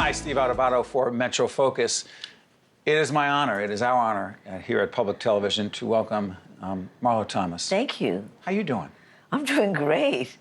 Hi, Steve Adubato for MetroFocus. It is my honor, it is our honor here at Public Television to welcome Marlo Thomas. Thank you. How you doing? I'm doing great.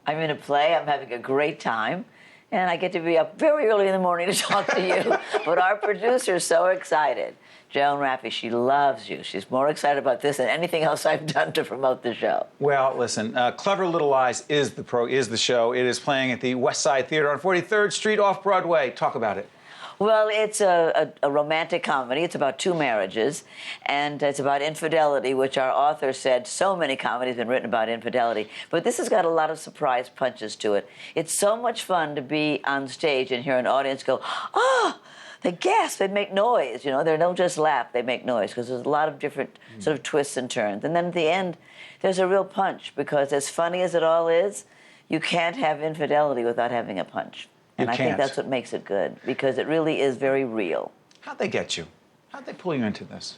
I'm in a play, I'm having a great time, and I get to be up very early in the morning to talk to you. But our producer's so excited. Joan Raffi, she loves you. She's more excited about this than anything else I've done to promote the show. Well, listen, Clever Little Lies is the show. It is playing at the West Side Theater on 43rd Street off Broadway. Talk about it. Well, it's a romantic comedy. It's about two marriages, and it's about infidelity, which our author said so many comedies have been written about infidelity. But this has got a lot of surprise punches to it. It's so much fun to be on stage and hear an audience go, "Oh!" They gasp, they make noise, you know. They don't just laugh, they make noise, because there's a lot of different sort of twists and turns. And then at the end, there's a real punch, because as funny as it all is, you can't have infidelity without having a punch. And I think that's what makes it good, because it really is very real. How'd they get you? How'd they pull you into this?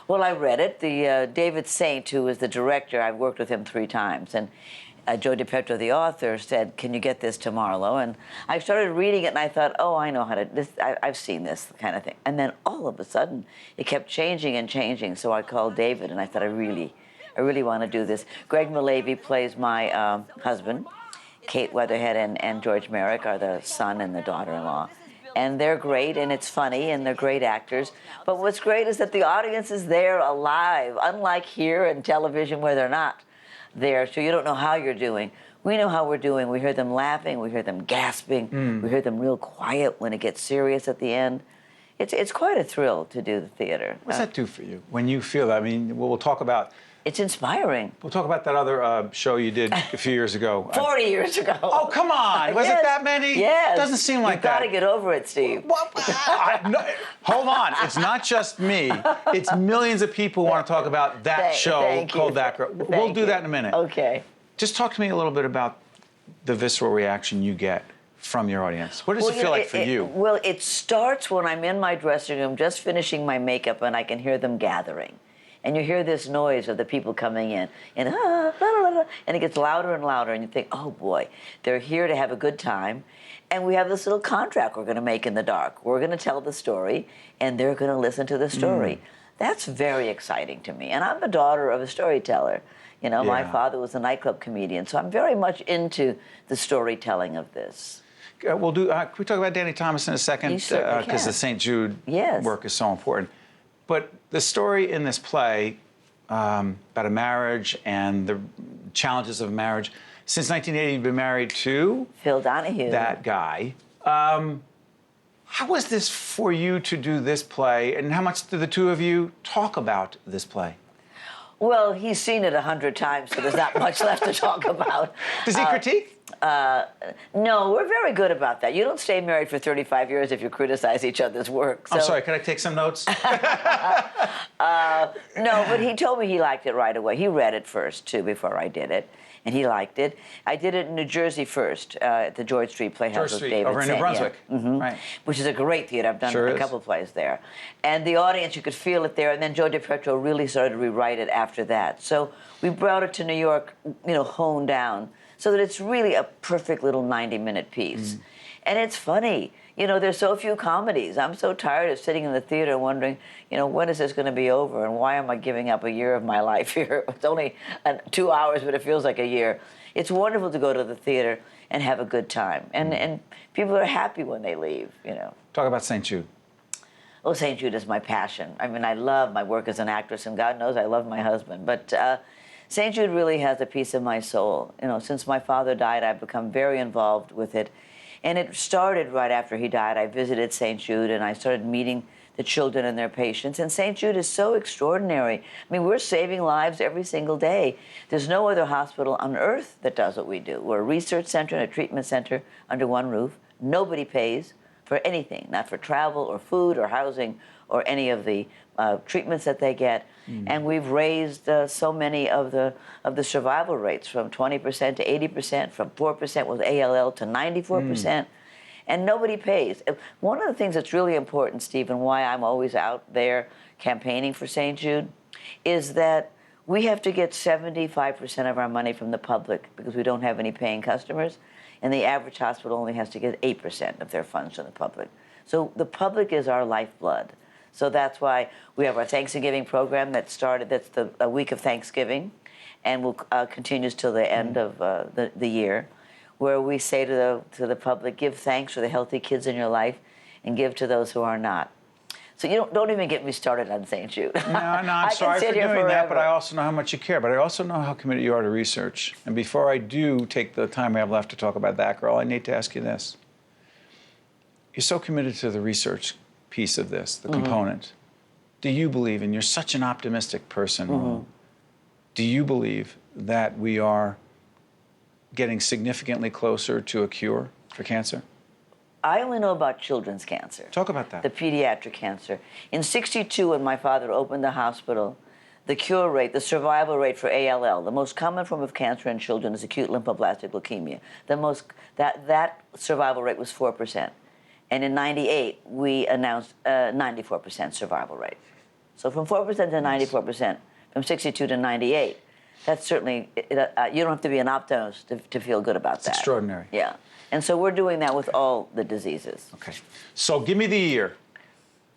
Well, I read it. The David Saint, who is the director, I've worked with him 3 times, and Jude, the author, said, "Can you get this to Marlo?" And I started reading it, and I thought, "Oh, I know how to. I've seen this kind of thing." And then all of a sudden, it kept changing and changing. So I called David, and I thought, I really want to do this. Greg Malavy plays my husband. Kate Weatherhead and George Merrick are the son and the daughter-in-law. And they're great, and it's funny, and they're great actors. But what's great is that the audience is there alive, unlike here in television where they're not there, so you don't know how you're doing. We know how we're doing. We hear them laughing, we hear them gasping, we hear them real quiet when it gets serious at the end. It's quite a thrill to do the theater. What's that do for you when you feel that? I mean, we'll talk about... It's inspiring. We'll talk about that other show you did a few years ago. 40 years ago. Oh, come on. Was it that many? Yes. Doesn't seem like You've that. got to get over it, Steve. No, hold on. It's not just me. It's millions of people who want to talk about that show called That Girl. We'll do that in a minute. Okay. Just talk to me a little bit about the visceral reaction you get from your audience. What does it feel like for you? Well, it starts when I'm in my dressing room just finishing my makeup and I can hear them gathering. And you hear this noise of the people coming in, and and it gets louder and louder, and you think, oh boy, they're here to have a good time, and we have this little contract we're going to make in the dark. We're going to tell the story, and they're going to listen to the story. That's very exciting to me, and I'm the daughter of a storyteller. You know, my father was a nightclub comedian, so I'm very much into the storytelling of this. We'll do. Can we talk about Danny Thomas in a second? Because the St. Jude work is so important. But the story in this play about a marriage and the challenges of marriage, since 1980, you've been married to... Phil Donahue. That guy. How was this for you to do this play, and how much do the two of you talk about this play? Well, he's seen it 100 times, so there's not much left to talk about. Does he critique? No, we're very good about that. You don't stay married for 35 years if you criticize each other's work. So. I'm sorry, can I take some notes? No, but he told me he liked it right away. He read it first, too, before I did it, and he liked it. I did it in New Jersey first, at the George Street Playhouse with David over in New Brunswick. Right. Which is a great theater. I've done a couple of plays there. And the audience, you could feel it there, and then Joe DiPietro really started to rewrite it after that. So we brought it to New York, you know, honed down, so that it's really a perfect little 90-minute piece. And it's funny. You know, there's so few comedies. I'm so tired of sitting in the theater wondering, you know, when is this going to be over, and why am I giving up a year of my life here? It's only 2 hours, but it feels like a year. It's wonderful to go to the theater and have a good time. And people are happy when they leave, you know. Talk about St. Jude. Oh, St. Jude is my passion. I mean, I love my work as an actress, and God knows I love my husband. But St. Jude really has a piece of my soul. You know, since my father died, I've become very involved with it. And it started right after he died. I visited St. Jude, and I started meeting the children and their patients. And St. Jude is so extraordinary. I mean, we're saving lives every single day. There's no other hospital on earth that does what we do. We're a research center and a treatment center under one roof. Nobody pays for anything, not for travel or food or housing or any of the treatments that they get. And we've raised so many of the survival rates from 20% to 80%, from 4% with ALL to 94%. And nobody pays. One of the things that's really important, Steve, and why I'm always out there campaigning for St. Jude, is that we have to get 75% of our money from the public because we don't have any paying customers. and the average hospital only has to get 8% of their funds from the public. So the public is our lifeblood. So that's why we have our Thanksgiving program that started, that's a week of Thanksgiving, and will continues till the end of the year, where we say to the public, give thanks for the healthy kids in your life and give to those who are not. So you don't even get me started on St. Jude. No, I'm sorry for doing that, but I also know how much you care. But I also know how committed you are to research. And before I do take the time we have left to talk about that girl, I need to ask you this. You're so committed to the research piece of this, the component. Do you believe, and you're such an optimistic person, do you believe that we are getting significantly closer to a cure for cancer? I only know about children's cancer. Talk about that. The pediatric cancer. In '62, when my father opened the hospital, the cure rate, the survival rate for ALL, the most common form of cancer in children is acute lymphoblastic leukemia. That survival rate was 4%. And in '98, we announced 94% survival rate. So from 4% to 94%, from '62 to '98, that's certainly, you don't have to be an optimist to feel good about that. It's extraordinary. Yeah. And so we're doing that with all the diseases. Okay. So give me the year.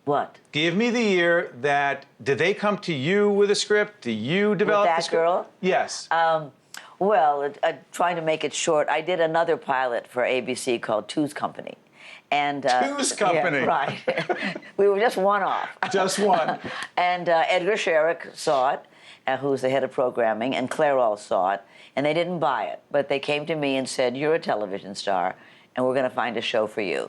What? Give me the year that, did they come to you with a script? Do you develop the script? With that girl? Yes. Well, trying to make it short, I did another pilot for ABC called Two's Company. And, Two's Company? Yeah, right. We were just one off. Just one. And Edgar Sherrick saw it, who's the head of programming, and Claire all saw it, and they didn't buy it, but they came to me and said, you're a television star, and we're going to find a show for you.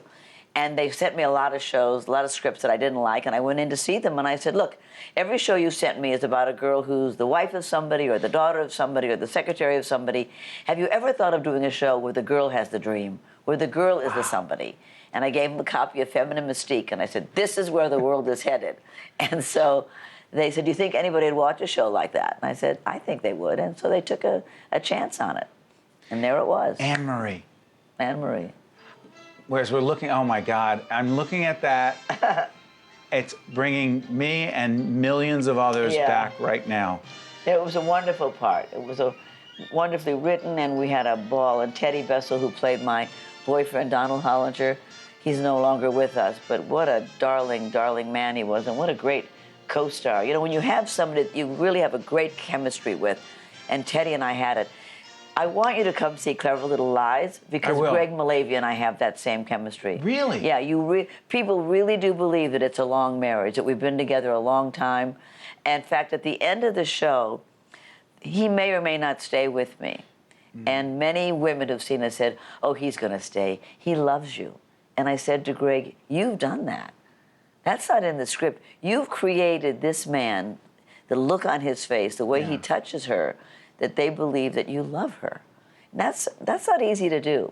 And they sent me a lot of shows, a lot of scripts that I didn't like, and I went in to see them, and I said, look, every show you sent me is about a girl who's the wife of somebody, or the daughter of somebody, or the secretary of somebody. Have you ever thought of doing a show where the girl has the dream, where the girl is the somebody? And I gave them a copy of Feminine Mystique, and I said, this is where the world is headed. And so they said, do you think anybody would watch a show like that? And I said, I think they would. And so they took a chance on it. And there it was. Anne-Marie. Anne-Marie. Whereas we're looking, oh my God, I'm looking at that. It's bringing me and millions of others back right now. It was a wonderful part. It was wonderfully written, and we had a ball. And Teddy Bessel, who played my boyfriend, Donald Hollinger, he's no longer with us, but what a darling, darling man he was, and what a great co-star. You know, when you have somebody that you really have a great chemistry with, and Teddy and I had it, I want you to come see Clever Little Lies, because Greg Malavia and I have that same chemistry. Really? Yeah, people really do believe that it's a long marriage, that we've been together a long time. In fact, at the end of the show, he may or may not stay with me. And many women who've seen us said, oh, he's going to stay. He loves you. And I said to Greg, you've done that. That's not in the script. You've created this man, the look on his face, the way he touches her, that they believe that you love her. And that's not easy to do.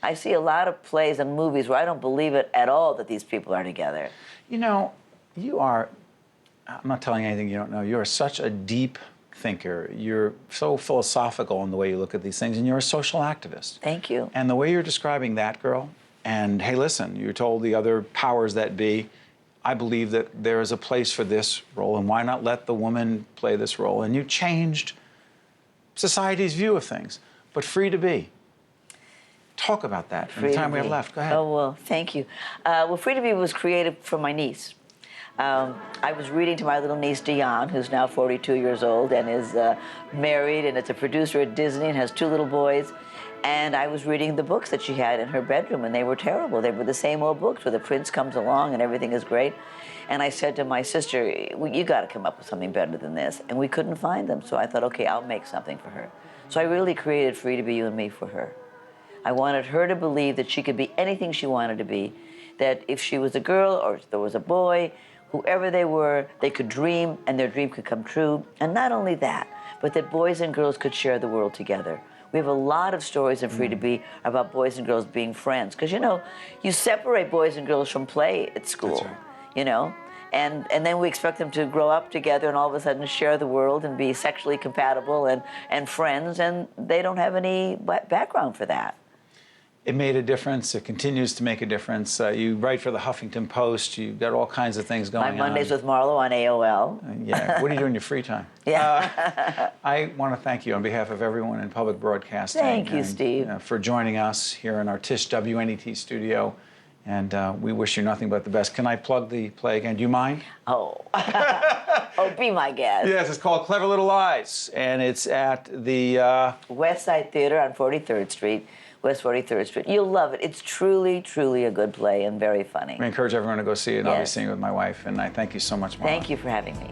I see a lot of plays and movies where I don't believe it at all that these people are together. You know, you are, I'm not telling you anything you don't know, you're such a deep thinker. You're so philosophical in the way you look at these things, and you're a social activist. Thank you. And the way you're describing that girl, and hey, listen, you told the other powers that be, I believe that there is a place for this role, and why not let the woman play this role? And you changed society's view of things, but free to be. Talk about that in the time we have left. Go ahead. Oh, well, thank you. Well, Free to Be was created for my niece. I was reading to my little niece, Dion, who's now 42 years old and is married and is a producer at Disney and has 2 little boys. And I was reading the books that she had in her bedroom, and they were terrible. They were the same old books where the prince comes along and everything is great. And I said to my sister, you got to come up with something better than this. And we couldn't find them. So I thought, okay, I'll make something for her. So I really created Free to Be You and Me for her. I wanted her to believe that she could be anything she wanted to be, that if she was a girl or if there was a boy, whoever they were, they could dream and their dream could come true. And not only that, but that boys and girls could share the world together. We have a lot of stories in Free to Be about boys and girls being friends. Because, you know, you separate boys and girls from play at school, right. You know? And then we expect them to grow up together and all of a sudden share the world and be sexually compatible and friends, and they don't have any background for that. it made a difference. It continues to make a difference. You write for the Huffington Post. You've got all kinds of things going on. My Mondays with Marlo on AOL. Yeah. What do you do in your free time? Yeah. I want to thank you on behalf of everyone in public broadcasting. Thank you, Steve. For joining us here in our Tisch WNET studio. And we wish you nothing but the best. Can I plug the play again? Do you mind? Oh. Oh, be my guest. Yes, it's called Clever Little Lies. And it's at the... West Side Theater on 43rd Street. West 43rd Street. You'll love it. It's truly, truly a good play and very funny. I encourage everyone to go see it, and Yes. I'll be seeing it with my wife. And I thank you so much, Marlo. Thank you for having me.